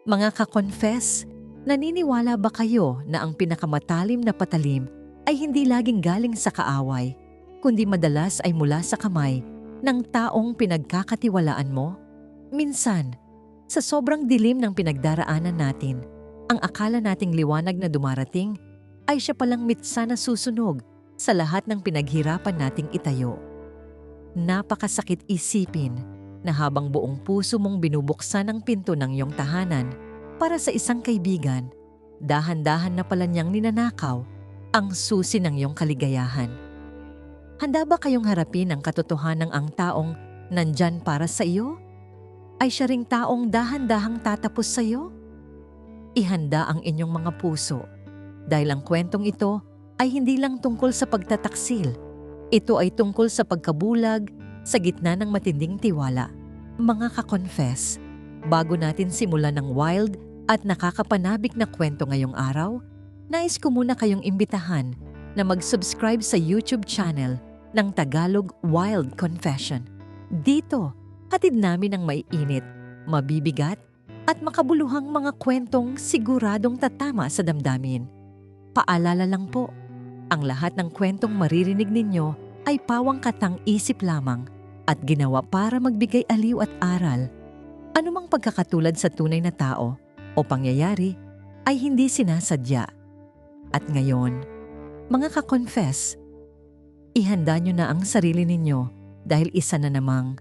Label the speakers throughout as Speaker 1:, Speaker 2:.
Speaker 1: Mga ka-confess, naniniwala ba kayo na ang pinakamatalim na patalim ay hindi laging galing sa kaaway, kundi madalas ay mula sa kamay ng taong pinagkakatiwalaan mo? Minsan, sa sobrang dilim ng pinagdaraanan natin, ang akala nating liwanag na dumarating ay siya palang mitsa na susunog sa lahat ng pinaghirapan nating itayo. Napakasakit isipin na habang buong puso mong binubuksan ang pinto ng iyong tahanan para sa isang kaibigan, dahan-dahan na pala niyang ninanakaw ang susi ng iyong kaligayahan. Handa ba kayong harapin ang katotohanan ng ang taong nandyan para sa iyo? Ay siya ring taong dahan-dahang tatapos sa iyo? Ihanda ang inyong mga puso dahil ang kwentong ito ay hindi lang tungkol sa pagtataksil. Ito ay tungkol sa pagkabulag sa gitna ng matinding tiwala. Mga ka-confess, bago natin simulan ng wild at nakakapanabik na kwento ngayong araw, nais ko muna kayong imbitahan na mag-subscribe sa YouTube channel ng Tagalog Wild Confession. Dito, hatid namin ang maiinit, mabibigat, at makabuluhang mga kwentong siguradong tatama sa damdamin. Paalala lang po, ang lahat ng kwentong maririnig ninyo ay pawang katang-isip lamang at ginawa para magbigay aliw at aral. Anumang pagkakatulad sa tunay na tao o pangyayari ay hindi sinasadya. At ngayon, mga ka-confess, ihanda nyo na ang sarili ninyo dahil isa na namang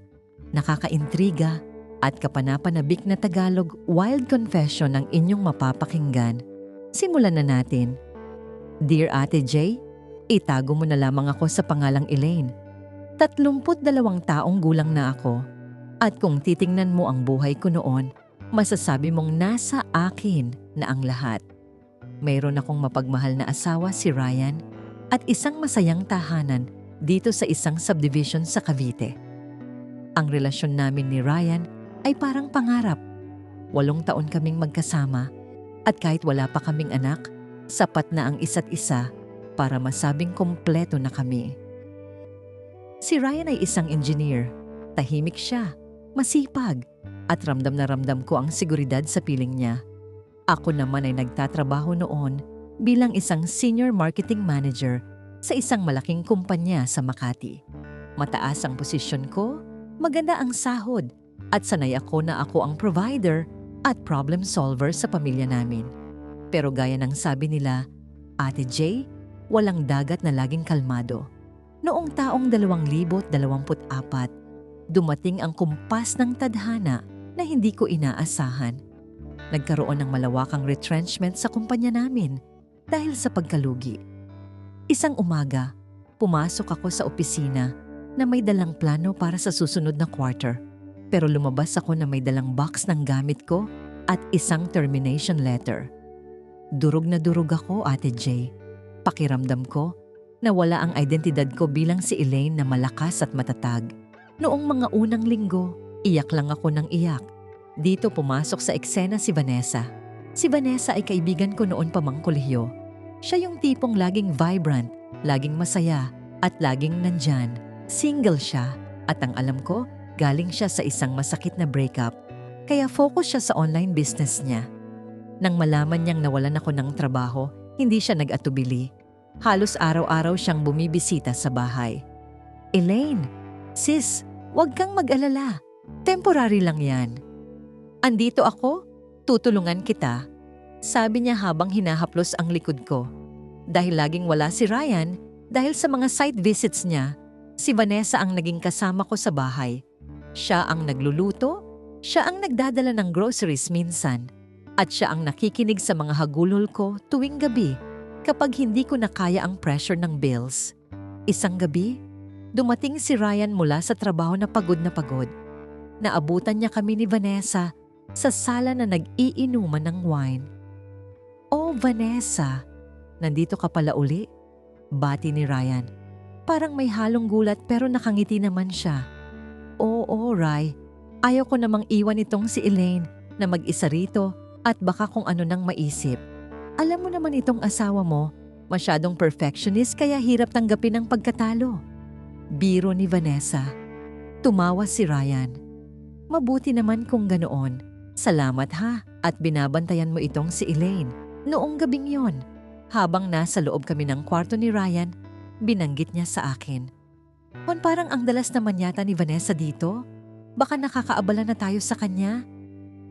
Speaker 1: nakakaintriga at kapanapanabik na Tagalog Wild Confession ang inyong mapapakinggan. Simulan na natin. Dear Ate J, itago mo na lamang ako sa pangalang Elaine. 32 taong gulang na ako. At kung titingnan mo ang buhay ko noon, masasabi mong nasa akin na ang lahat. Mayroon akong mapagmahal na asawa si Ryan at isang masayang tahanan dito sa isang subdivision sa Cavite. Ang relasyon namin ni Ryan ay parang pangarap. 8 taon kaming magkasama at kahit wala pa kaming anak, sapat na ang isa't isa para masabing kompleto na kami. Si Ryan ay isang engineer. Tahimik siya, masipag, at ramdam na ramdam ko ang seguridad sa piling niya. Ako naman ay nagtatrabaho noon bilang isang senior marketing manager sa isang malaking kumpanya sa Makati. Mataas ang posisyon ko, maganda ang sahod, at sanay ako na ako ang provider at problem solver sa pamilya namin. Pero gaya ng sabi nila, Ate J, walang dagat na laging kalmado. Noong taong 2024, dumating ang kumpas ng tadhana na hindi ko inaasahan. Nagkaroon ng malawakang retrenchment sa kumpanya namin dahil sa pagkalugi. Isang umaga, pumasok ako sa opisina na may dalang plano para sa susunod na quarter. Pero lumabas ako na may dalang box ng gamit ko at isang termination letter. Durog na durog ako, Ate J. Pakiramdam ko na wala ang identidad ko bilang si Elaine na malakas at matatag. Noong mga unang linggo, iyak lang ako ng iyak. Dito pumasok sa eksena si Vanessa. Si Vanessa ay kaibigan ko noon pa mang kolehiyo. Siya yung tipong laging vibrant, laging masaya, at laging nandyan. Single siya, at ang alam ko, galing siya sa isang masakit na breakup. Kaya focus siya sa online business niya. Nang malaman niyang nawalan ako ng trabaho, hindi siya nag-atubili. Halos araw-araw siyang bumibisita sa bahay. Elaine, sis, huwag kang mag-alala. Temporary lang yan. Andito ako, tutulungan kita. Sabi niya habang hinahaplos ang likod ko. Dahil laging wala si Ryan, dahil sa mga site visits niya, si Vanessa ang naging kasama ko sa bahay. Siya ang nagluluto, siya ang nagdadala ng groceries minsan, at siya ang nakikinig sa mga hagulhol ko tuwing gabi kapag hindi ko na kaya ang pressure ng bills. Isang gabi, dumating si Ryan mula sa trabaho na pagod na pagod. Naabutan niya kami ni Vanessa sa sala na nag-iinuman ng wine. Oh, Vanessa, nandito ka pala uli? Bati ni Ryan. Parang may halong gulat pero nakangiti naman siya. Oo, Ray. Ayaw ko namang iwan itong si Elaine na mag-isa rito at baka kung ano nang maisip. Alam mo naman itong asawa mo, masyadong perfectionist kaya hirap tanggapin ang pagkatalo. Biro ni Vanessa. Tumawa si Ryan. Mabuti naman kung ganoon. Salamat ha. At binabantayan mo itong si Elaine. Noong gabing yon, habang nasa loob kami ng kwarto ni Ryan, binanggit niya sa akin. Hon, parang ang dalas naman yata ni Vanessa dito. Baka nakakaabala na tayo sa kanya.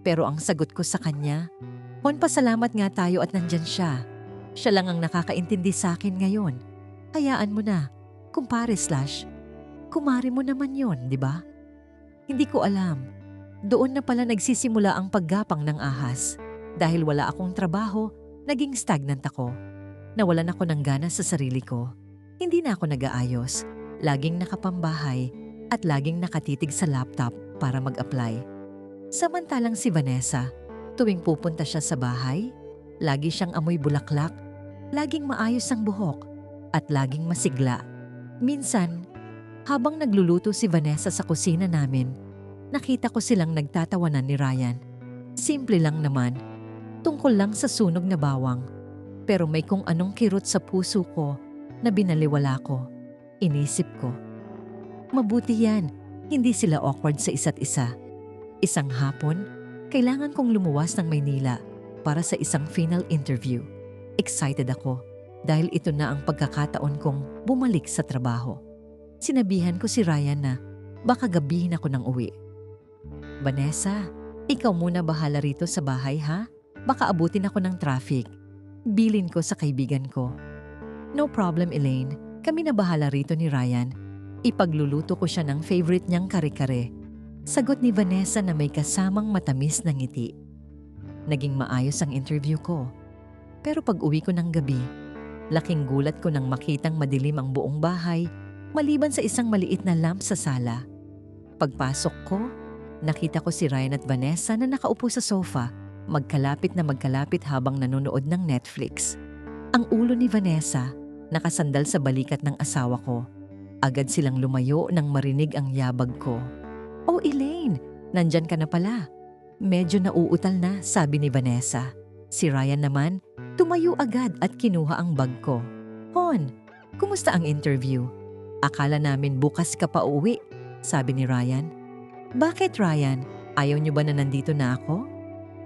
Speaker 1: Pero ang sagot ko sa kanya, Hon, pasalamat nga tayo at nandyan siya. Siya lang ang nakakaintindi sa akin ngayon. Hayaan mo na, kumare mo naman yon, di ba? Hindi ko alam. Doon na pala nagsisimula ang paggapang ng ahas. Dahil wala akong trabaho, naging stagnant ako. Nawalan ako ng gana sa sarili ko. Hindi na ako nag-aayos. Laging nakapambahay at laging nakatitig sa laptop para mag-apply. Samantalang si Vanessa, tuwing pupunta siya sa bahay, lagi siyang amoy bulaklak, laging maayos ang buhok, at laging masigla. Minsan, habang nagluluto si Vanessa sa kusina namin, nakita ko silang nagtatawanan ni Ryan. Simple lang naman, tungkol lang sa sunog na bawang. Pero may kung anong kirot sa puso ko na binaliwala ko. Inisip ko, mabuti yan, hindi sila awkward sa isa't isa. Isang hapon, kailangan kong lumuwas ng Maynila para sa isang final interview. Excited ako dahil ito na ang pagkakataon kong bumalik sa trabaho. Sinabihan ko si Ryan na baka gabihin ako ng uwi. Vanessa, ikaw muna bahala rito sa bahay ha? Baka abutin ako ng traffic. Bilin ko sa kaibigan ko. No problem, Elaine. Kami na bahala rito ni Ryan. Ipagluluto ko siya ng favorite niyang kare-kare. Sagot ni Vanessa na may kasamang matamis na ngiti. Naging maayos ang interview ko. Pero pag uwi ko ng gabi, laking gulat ko nang makitang madilim ang buong bahay maliban sa isang maliit na lamp sa sala. Pagpasok ko, nakita ko si Ryan at Vanessa na nakaupo sa sofa, magkalapit na magkalapit habang nanonood ng Netflix. Ang ulo ni Vanessa nakasandal sa balikat ng asawa ko. Agad silang lumayo nang marinig ang yabag ko. "Oh Elaine, nandyan ka na pala." "Medyo nauutal na," sabi ni Vanessa. Si Ryan naman, tumayo agad at kinuha ang bag ko. "Hon, kumusta ang interview? Akala namin bukas ka pa uuwi," sabi ni Ryan. "Bakit Ryan? Ayaw niyo ba na nandito na ako?"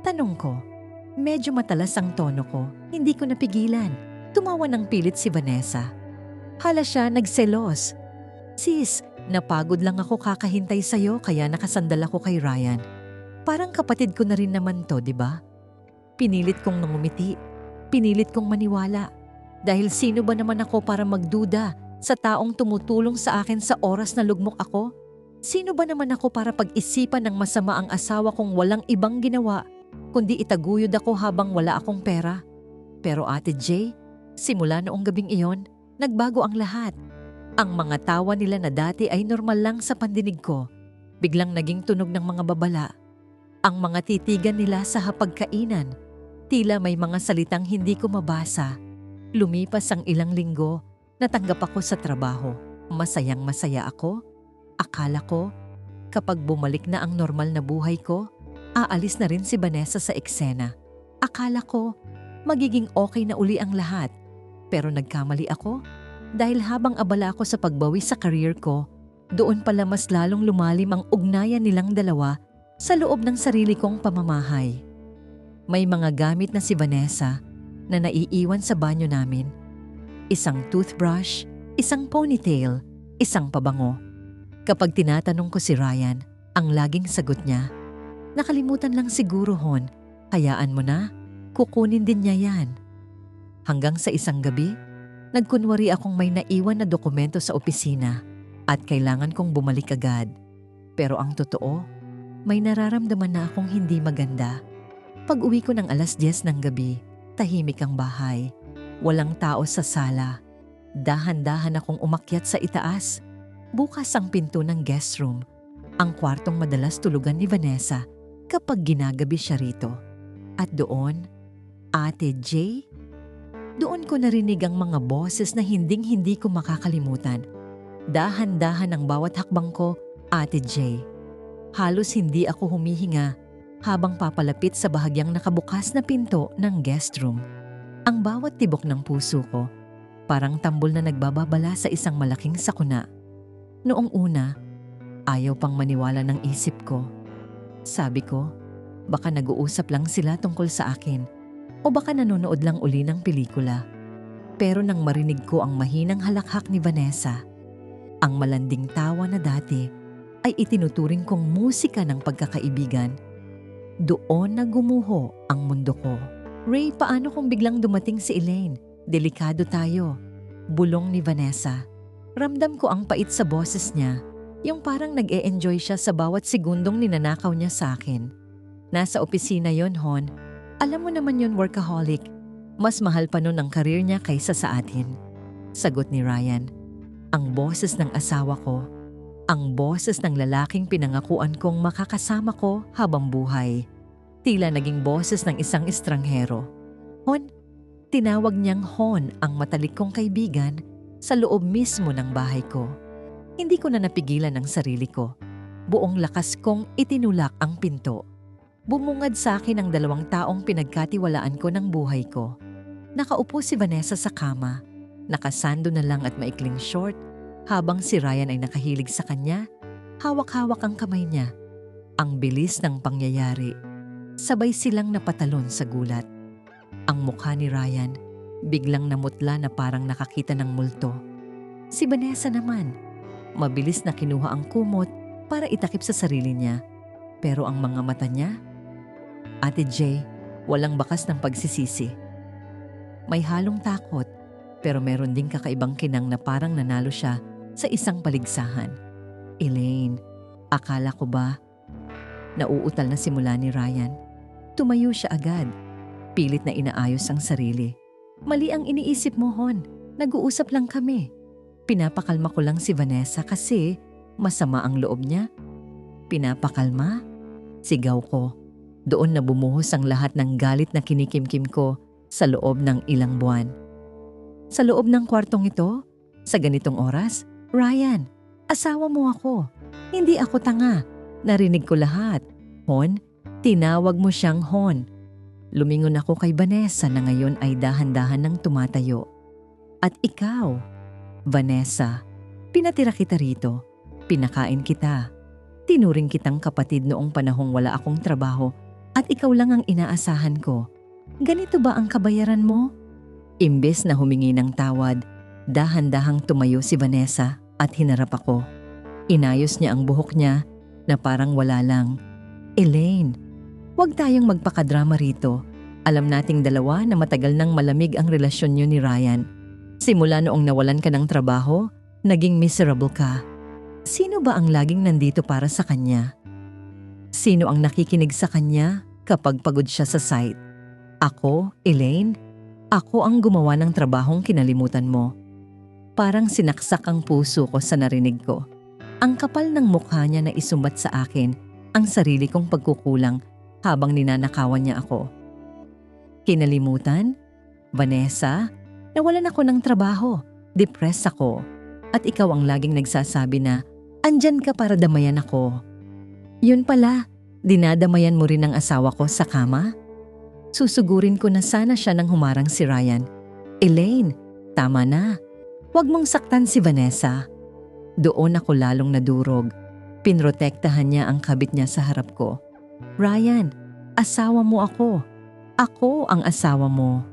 Speaker 1: Tanong ko. Medyo matalas ang tono ko, hindi ko napigilan. Tumawa ng pilit si Vanessa. Hala siya nagselos. "Sis, napagod lang ako kakahintay sa'yo kaya nakasandal ako kay Ryan. Parang kapatid ko na rin naman to, di ba?" Pinilit kong nangumiti. Pinilit kong maniwala. Dahil sino ba naman ako para magduda sa taong tumutulong sa akin sa oras na lugmok ako? Sino ba naman ako para pag-isipan ng masama ang asawa kong walang ibang ginawa kundi itaguyod ako habang wala akong pera? Pero Ate Jay, simula noong gabing iyon, nagbago ang lahat. Ang mga tawa nila na dati ay normal lang sa pandinig ko, biglang naging tunog ng mga babala. Ang mga titigan nila sa hapagkainan, tila may mga salitang hindi ko mabasa. Lumipas ang ilang linggo, natanggap ako sa trabaho. Masayang masaya ako. Akala ko, kapag bumalik na ang normal na buhay ko, aalis na rin si Vanessa sa eksena. Akala ko, magiging okay na uli ang lahat. Pero nagkamali ako dahil habang abala ako sa pagbawi sa career ko, doon pala mas lalong lumalim ang ugnayan nilang dalawa sa loob ng sarili kong pamamahay. May mga gamit na si Vanessa na naiiwan sa banyo namin. Isang toothbrush, isang ponytail, isang pabango. Kapag tinatanong ko si Ryan, ang laging sagot niya, "Nakalimutan lang siguro, Hon. Hayaan mo na, kukunin din niya yan." Hanggang sa isang gabi, nagkunwari akong may naiwan na dokumento sa opisina at kailangan kong bumalik agad. Pero ang totoo, may nararamdaman na akong hindi maganda. Pag-uwi ko ng 10:00 ng gabi, tahimik ang bahay. Walang tao sa sala. Dahan-dahan akong umakyat sa itaas. Bukas ang pinto ng guest room, ang kwartong madalas tulugan ni Vanessa kapag ginagabi siya rito. At doon, Ate Jay? Doon ko narinig ang mga boses na hinding-hindi ko makakalimutan. Dahan-dahan ang bawat hakbang ko, Ate Jay. Halos hindi ako humihinga habang papalapit sa bahagyang nakabukas na pinto ng guest room. Ang bawat tibok ng puso ko, parang tambol na nagbababala sa isang malaking sakuna. Noong una, ayaw pang maniwala ng isip ko. Sabi ko, Baka nag-uusap lang sila tungkol sa akin o baka nanonood lang uli ng pelikula. Pero nang marinig ko ang mahinang halakhak ni Vanessa, ang malanding tawa na dati ay itinuturing kong musika ng pagkakaibigan, doon na gumuho ang mundo ko. Ray, paano kung biglang dumating si Elaine? Delikado tayo. Bulong ni Vanessa. Ramdam ko ang pait sa boses niya, yung parang nag-e-enjoy siya sa bawat segundong ninanakaw niya sa akin. Nasa opisina yon, Hon. Alam mo naman yun, workaholic. Mas mahal pa nun ang karir niya kaysa sa atin. Sagot ni Ryan. Ang boses ng asawa ko. Ang boses ng lalaking pinangakuan kong makakasama ko habang buhay. Tila naging boses ng isang estranghero. Hon, tinawag niyang Hon ang matalik kong kaibigan sa loob mismo ng bahay ko. Hindi ko na napigilan ang sarili ko. Buong lakas kong itinulak ang pinto. Bumungad sa akin ang 2 taong pinagkatiwalaan ko ng buhay ko. Nakaupo si Vanessa sa kama, nakasando na lang at maikling short, habang si Ryan ay nakahilig sa kanya, hawak-hawak ang kamay niya. Ang bilis ng pangyayari. Sabay silang napatalon sa gulat. Ang mukha ni Ryan, biglang namutla na parang nakakita ng multo. Si Vanessa naman, mabilis na kinuha ang kumot para itakip sa sarili niya. Pero ang mga mata niya, Ate Jay, walang bakas ng pagsisisi. May halong takot, pero meron ding kakaibang kinang na parang nanalo siya sa isang paligsahan. Elaine, akala ko ba? Nauutal na simula ni Ryan. Tumayo siya agad. Pilit na inaayos ang sarili. Mali ang iniisip mo, Hon. Nag-uusap lang kami. Pinapakalma ko lang si Vanessa kasi masama ang loob niya. Pinapakalma? Sigaw ko. Doon na bumuhos ang lahat ng galit na kinikimkim ko sa loob ng ilang buwan. Sa loob ng kwartong ito, sa ganitong oras, Ryan, asawa mo ako. Hindi ako tanga. Narinig ko lahat. Hon, tinawag mo siyang Hon. Lumingon ako kay Vanessa na ngayon ay dahan-dahan nang tumatayo. At ikaw, Vanessa, pinatira kita rito. Pinakain kita. Tinuring kitang kapatid noong panahong wala akong trabaho at ikaw lang ang inaasahan ko. Ganito ba ang kabayaran mo? Imbes na humingi ng tawad, dahan-dahang tumayo si Vanessa at hinarap ako. Inayos niya ang buhok niya na parang wala lang. Elaine, huwag tayong magpakadrama rito. Alam nating dalawa na matagal nang malamig ang relasyon niyo ni Ryan. Simula noong nawalan ka ng trabaho, naging miserable ka. Sino ba ang laging nandito para sa kanya? Sino ang nakikinig sa kanya kapag pagod siya sa site? Ako, Elaine? Ako ang gumawa ng trabahong kinalimutan mo. Parang sinaksak ang puso ko sa narinig ko. Ang kapal ng mukha niya na isumbat sa akin ang sarili kong pagkukulang habang ninanakawan niya ako. Kinalimutan? Vanessa, nawalan ako ng trabaho, depressed ako, at ikaw ang laging nagsasabi na, andyan ka para damayan ako. Yun pala, dinadamayan mo rin ang asawa ko sa kama? Susugurin ko na sana siya nang humarang si Ryan. Elaine, tama na. Huwag mong saktan si Vanessa. Doon ako lalong nadurog. Pinrotektahan niya ang kabit niya sa harap ko. Ryan, asawa mo ako. Ako ang asawa mo.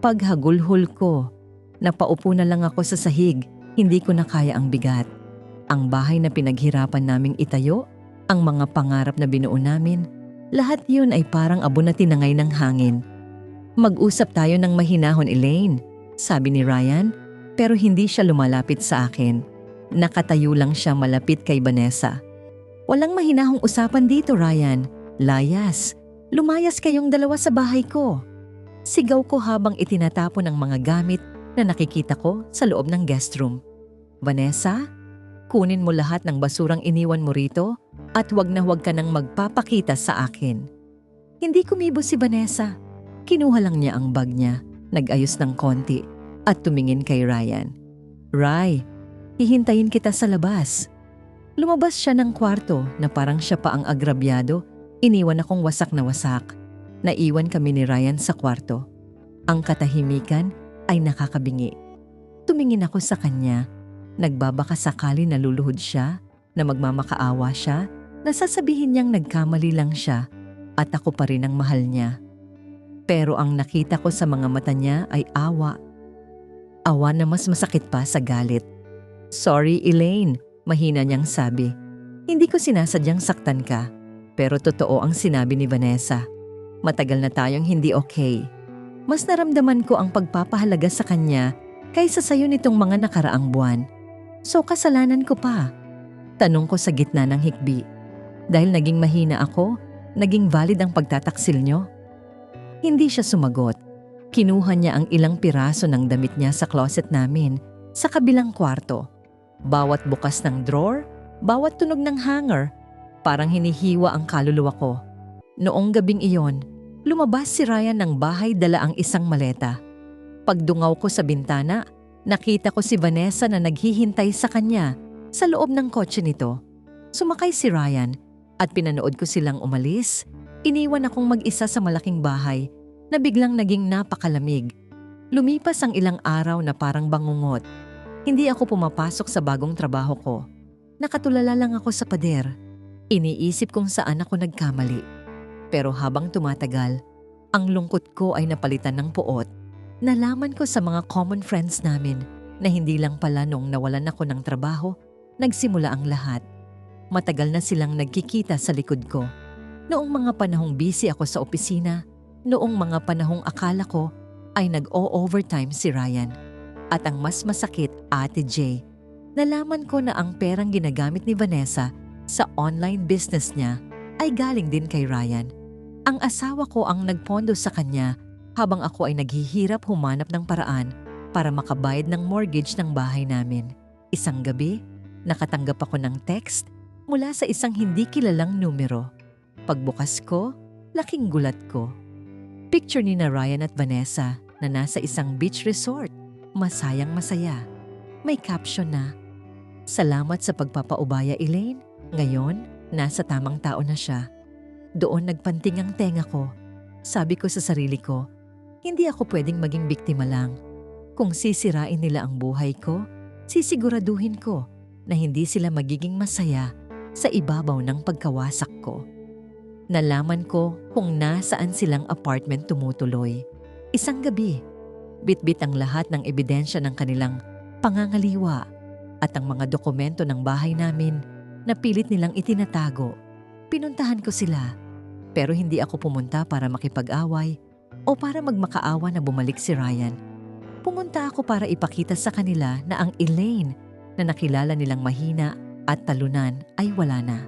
Speaker 1: Paghagulhol ko, napaupo na lang ako sa sahig, hindi ko na kaya ang bigat. Ang bahay na pinaghirapan naming itayo, ang mga pangarap na binuo namin, lahat yun ay parang abo na tinangay ng hangin. Mag-usap tayo ng mahinahon, Elaine, sabi ni Ryan, pero hindi siya lumalapit sa akin. Nakatayo lang siya malapit kay Vanessa. Walang mahinahong usapan dito, Ryan. Layas. Lumayas kayong dalawa sa bahay ko. Sigaw ko habang itinatapon ang mga gamit na nakikita ko sa loob ng guest room. Vanessa, kunin mo lahat ng basurang iniwan mo rito at huwag na huwag ka nang magpapakita sa akin. Hindi kumibo si Vanessa. Kinuha lang niya ang bag niya, nag-ayos ng konti at tumingin kay Ryan. Ray, hihintayin kita sa labas. Lumabas siya ng kwarto na parang siya pa ang agrabyado. Iniwan akong wasak na wasak. Naiwan kami ni Ryan sa kwarto. Ang katahimikan ay nakakabingi. Tumingin ako sa kanya. Nagbabaka sakali na luluhod siya, na magmamakaawa siya, na sasabihin niyang nagkamali lang siya, at ako pa rin ang mahal niya. Pero ang nakita ko sa mga mata niya ay awa. Awa na mas masakit pa sa galit. "Sorry, Elaine," mahina niyang sabi. "Hindi ko sinasadyang saktan ka." Pero totoo ang sinabi ni Vanessa. Matagal na tayong hindi okay. Mas naramdaman ko ang pagpapahalaga sa kanya kaysa sayo nitong mga nakaraang buwan. So kasalanan ko pa? Tanong ko sa gitna ng hikbi. Dahil naging mahina ako, naging valid ang pagtataksil niyo? Hindi siya sumagot. Kinuha niya ang ilang piraso ng damit niya sa closet namin sa kabilang kwarto. Bawat bukas ng drawer, bawat tunog ng hanger, parang hinihiwa ang kaluluwa ko. Noong gabing iyon, lumabas si Ryan ng bahay dala ang isang maleta. Pagdungaw ko sa bintana, nakita ko si Vanessa na naghihintay sa kanya sa loob ng kotse nito. Sumakay si Ryan at pinanood ko silang umalis. Iniwan akong mag-isa sa malaking bahay na biglang naging napakalamig. Lumipas ang ilang araw na parang bangungot. Hindi ako pumapasok sa bagong trabaho ko. Nakatulala lang ako sa pader. Iniisip kung saan ako nagkamali. Pero habang tumatagal, ang lungkot ko ay napalitan ng puot. Nalaman ko sa mga common friends namin na hindi lang pala nung nawalan ako ng trabaho, nagsimula ang lahat. Matagal na silang nagkikita sa likod ko. Noong mga panahong busy ako sa opisina, noong mga panahong akala ko ay nag-o-overtime si Ryan. At ang mas masakit, Ate J, nalaman ko na ang perang ginagamit ni Vanessa sa online business niya ay galing din kay Ryan. Ang asawa ko ang nagpondo sa kanya habang ako ay naghihirap humanap ng paraan para makabayad ng mortgage ng bahay namin. Isang gabi, nakatanggap ako ng text mula sa isang hindi kilalang numero. Pagbukas ko, laking gulat ko. Picture ni na Ryan at Vanessa na nasa isang beach resort. Masayang masaya. May caption na, "Salamat sa pagpapaubaya, Elaine. Ngayon, nasa tamang tao na siya." Doon nagpanting ang tenga ko. Sabi ko sa sarili ko, hindi ako pwedeng maging biktima lang. Kung sisirain nila ang buhay ko, sisiguraduhin ko na hindi sila magiging masaya sa ibabaw ng pagkawasak ko. Nalaman ko kung nasaan silang apartment tumutuloy. Isang gabi, bitbit ang lahat ng ebidensya ng kanilang pangangaliwa at ang mga dokumento ng bahay namin na pilit nilang itinatago. Pinuntahan ko sila, pero hindi ako pumunta para makipag-away o para magmakaawa na bumalik si Ryan. Pumunta ako para ipakita sa kanila na ang Elaine na nakilala nilang mahina at talunan ay wala na.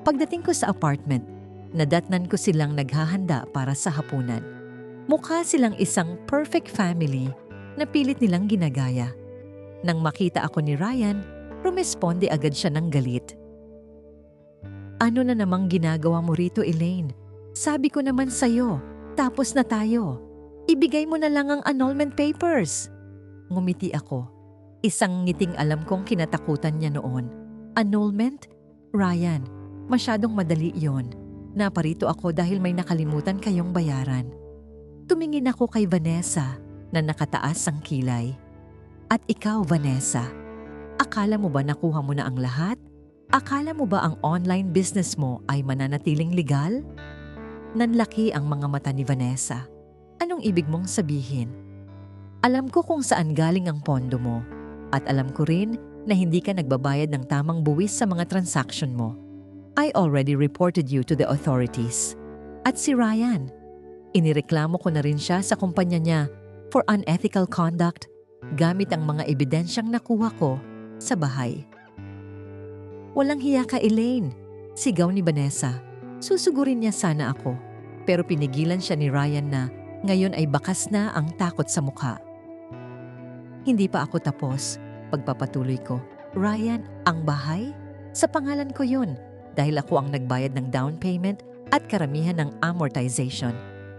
Speaker 1: Pagdating ko sa apartment, nadatnan ko silang naghahanda para sa hapunan. Mukha silang isang perfect family na pilit nilang ginagaya. Nang makita ako ni Ryan, rumesponde agad siya ng galit. "Ano na namang ginagawa mo rito, Elaine? Sabi ko naman sa'yo, tapos na tayo. Ibigay mo na lang ang annulment papers." Ngumiti ako. Isang ngiting alam kong kinatakutan niya noon. "Annulment? Ryan, masyadong madali yon. Naparito ako dahil may nakalimutan kayong bayaran." Tumingin ako kay Vanessa na nakataas ang kilay. "At ikaw, Vanessa, akala mo ba nakuha mo na ang lahat? Akala mo ba ang online business mo ay mananatiling legal?" Nanlaki ang mga mata ni Vanessa. "Anong ibig mong sabihin?" "Alam ko kung saan galing ang pondo mo. At alam ko rin na hindi ka nagbabayad ng tamang buwis sa mga transaction mo. I already reported you to the authorities." At si Ryan, inireklamo ko na rin siya sa kumpanya niya for unethical conduct gamit ang mga ebidensyang nakuha ko sa bahay. "Walang hiya ka, Elaine," sigaw ni Vanessa. Susugurin niya sana ako, pero pinigilan siya ni Ryan na ngayon ay bakas na ang takot sa mukha. Hindi pa ako tapos. Pagpapatuloy ko, "Ryan, ang bahay? Sa pangalan ko yun dahil ako ang nagbayad ng down payment at karamihan ng amortization.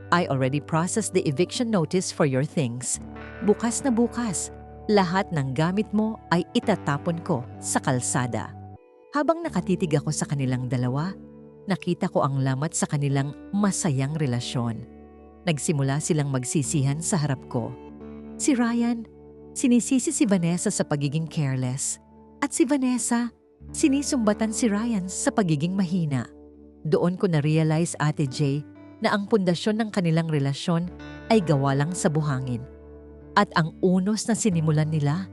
Speaker 1: I already processed the eviction notice for your things. Bukas na bukas, lahat ng gamit mo ay itatapon ko sa kalsada." Habang nakatitig ako sa kanilang dalawa, nakita ko ang lamat sa kanilang masayang relasyon. Nagsimula silang magsisihan sa harap ko. Si Ryan, sinisisi si Vanessa sa pagiging careless. At si Vanessa, sinisumbatan si Ryan sa pagiging mahina. Doon ko na-realize, Ate J, na ang pundasyon ng kanilang relasyon ay gawa lang sa buhangin. At ang unos na sinimulan nila,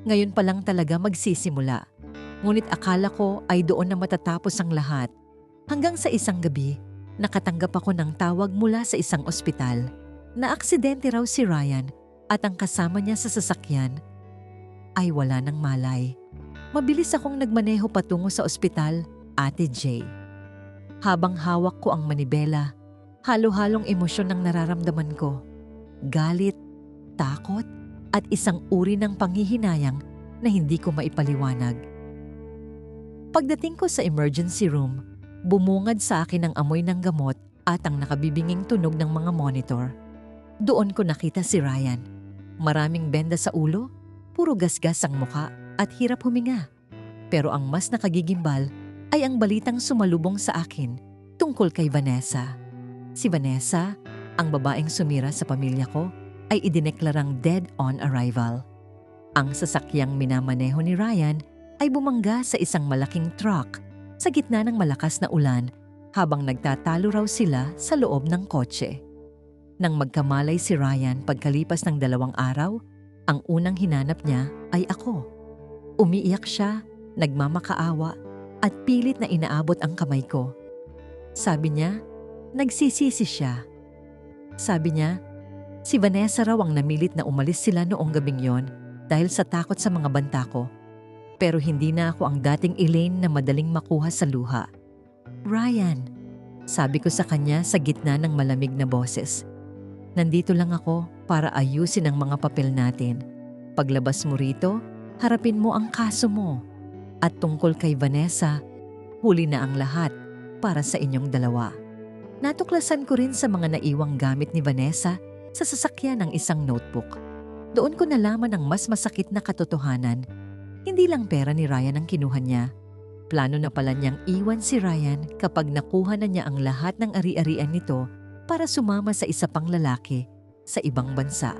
Speaker 1: ngayon pa lang talaga magsisimula. Ngunit akala ko ay doon na matatapos ang lahat. Hanggang sa isang gabi, nakatanggap ako ng tawag mula sa isang ospital na aksidente raw si Ryan at ang kasama niya sa sasakyan ay wala ng malay. Mabilis akong nagmaneho patungo sa ospital, Ate J. Habang hawak ko ang manibela, halo-halong emosyon ang nararamdaman ko. Galit, takot, at isang uri ng panghihinayang na hindi ko maipaliwanag. Pagdating ko sa emergency room, bumungad sa akin ang amoy ng gamot at ang nakabibinging tunog ng mga monitor. Doon ko nakita si Ryan. Maraming benda sa ulo, puro gasgas ang muka at hirap huminga. Pero ang mas nakagigimbal ay ang balitang sumalubong sa akin tungkol kay Vanessa. Si Vanessa, ang babaeng sumira sa pamilya ko, ay idineklarang dead on arrival. Ang sasakyang minamaneho ni Ryan ay bumangga sa isang malaking truck sa gitna ng malakas na ulan habang nagtatalo raw sila sa loob ng kotse. Nang magkamalay si Ryan pagkalipas ng 2 araw, ang unang hinanap niya ay ako. Umiiyak siya, nagmamakaawa at pilit na inaabot ang kamay ko. Sabi niya, nagsisisi siya. Sabi niya, si Vanessa raw ang namilit na umalis sila noong gabing yon dahil sa takot sa mga banta ko. Pero hindi na ako ang dating Elaine na madaling makuha sa luha. Ryan, sabi ko sa kanya sa gitna ng malamig na boses. Nandito lang ako para ayusin ang mga papel natin. Paglabas mo rito, harapin mo ang kaso mo. At tungkol kay Vanessa, huli na ang lahat para sa inyong dalawa. Natuklasan ko rin sa mga naiwang gamit ni Vanessa sa sasakyan ng isang notebook. Doon ko nalaman ang mas masakit na katotohanan. Hindi lang pera ni Ryan ang kinuha niya. Plano na pala niyang iwan si Ryan kapag nakuha na niya ang lahat ng ari-arian nito para sumama sa isa pang lalaki sa ibang bansa.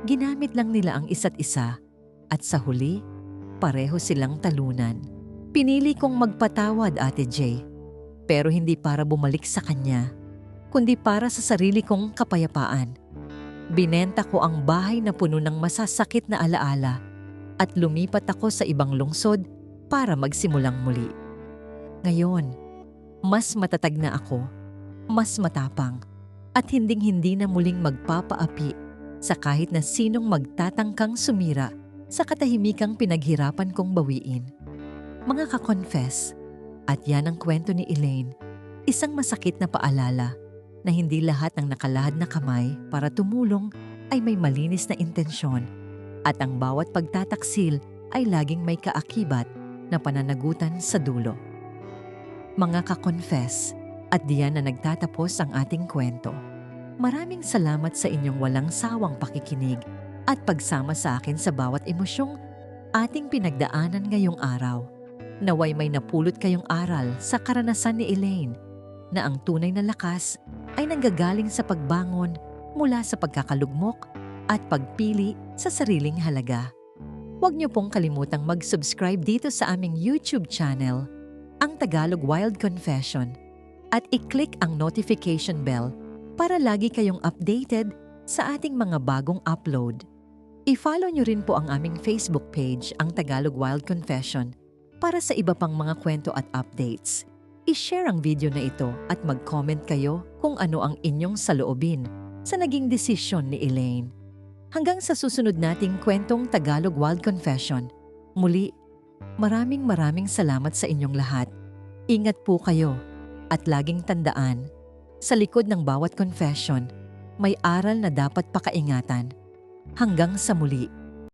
Speaker 1: Ginamit lang nila ang isa't isa at sa huli, pareho silang talunan. Pinili kong magpatawad, Ate J, pero hindi para bumalik sa kanya, kundi para sa sarili kong kapayapaan. Binenta ko ang bahay na puno ng masasakit na alaala at lumipat ako sa ibang lungsod para magsimulang muli. Ngayon, mas matatag na ako, mas matapang, at hinding-hindi na muling magpapaapi sa kahit na sinong magtatangkang sumira sa katahimikang pinaghirapan kong bawiin. Mga ka-confess, at yan ang kwento ni Elaine, isang masakit na paalala na hindi lahat ng nakalahad na kamay para tumulong ay may malinis na intensyon. At ang bawat pagtataksil ay laging may kaakibat na pananagutan sa dulo. Mga ka-confess, at diyan na nagtatapos ang ating kwento. Maraming salamat sa inyong walang sawang pakikinig at pagsama sa akin sa bawat emosyong ating pinagdaanan ngayong araw. Naway may napulot kayong aral sa karanasan ni Elaine na ang tunay na lakas ay nanggagaling sa pagbangon mula sa pagkakalugmok at pagpili sa sariling halaga. Huwag niyo pong kalimutang mag-subscribe dito sa aming YouTube channel, ang Tagalog Wild Confession, at i-click ang notification bell para lagi kayong updated sa ating mga bagong upload. I-follow niyo rin po ang aming Facebook page, ang Tagalog Wild Confession, para sa iba pang mga kwento at updates. I-share ang video na ito at mag-comment kayo kung ano ang inyong saloobin sa naging desisyon ni Elaine. Hanggang sa susunod nating kwentong Tagalog Wild Confession. Muli, maraming salamat sa inyong lahat. Ingat po kayo at laging tandaan, sa likod ng bawat confession, may aral na dapat pakaingatan. Hanggang sa muli.